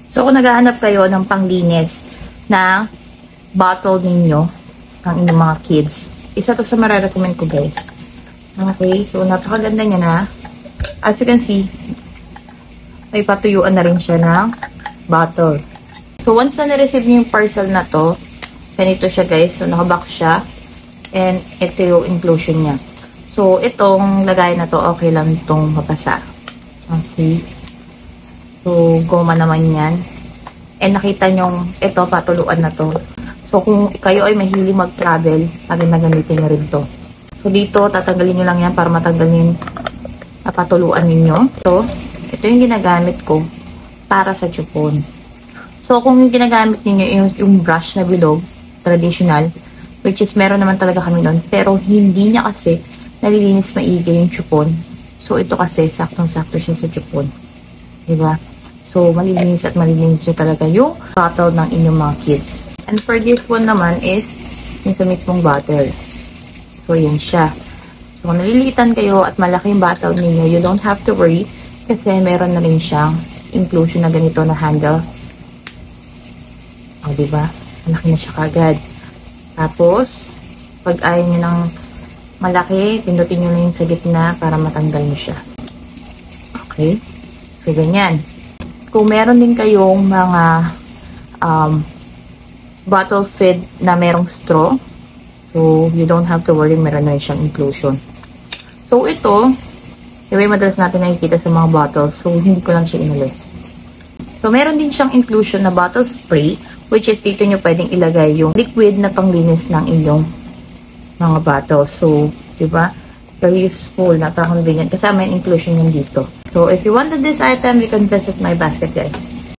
So, kung naghahanap kayo ng panglinis na bottle ninyo, ng inyong mga kids, isa to sa mararecommend ko, guys. Okay, so napakaganda niya na. As you can see, may patuyuan na rin siya ng bottle. So, once na na-receive niyo yung parcel na to, ganito siya, guys. So, nakabox siya. And ito yung inclusion niya. So, itong lagay na to, okay lang itong mapasa. Okay. So, goma naman yan. And nakita nyo, ito, patuluan na to. So, kung kayo ay mahilig mag-travel, maganda gamitin nyo rin to. So, dito, tatanggalin nyo lang yan para matanggal yung patuluan ninyo. So, ito yung ginagamit ko para sa chupon. So, kung yung ginagamit ninyo yung brush na bilog, traditional, which is meron naman talaga kami nun, pero hindi niya kasi nalilinis maigi yung chupon. So, ito kasi, saktong-sakto siya sa chupon. Diba? So, malinis at malinis nyo talaga yung bottle ng inyong mga kids. And for this one naman is yung sa mismong bottle. So, yan siya. So, kung nalilitan kayo at malaki yung bottle ninyo, you don't have to worry kasi meron na rin siyang inclusion na ganito na handle. O, diba? Malaki na siya kagad. Tapos, pag ayaw nyo ng malaki, pindutin nyo na yung sa gitna para matanggal nyo siya. Okay? So, ganyan. Kung meron din kayong mga bottle feed na merong straw, so you don't have to worry, meron na siyang inclusion. So ito, yung madalas natin nakikita sa mga bottles, so hindi ko lang siya inalis. So meron din siyang inclusion na bottle spray, which is dito nyo pwedeng ilagay yung liquid na panglinis ng inyong mga bottles. So, diba? Very useful, napaka-convenient. Kasama yung inclusion yung dito. So, if you wanted this item, you can visit my basket, guys.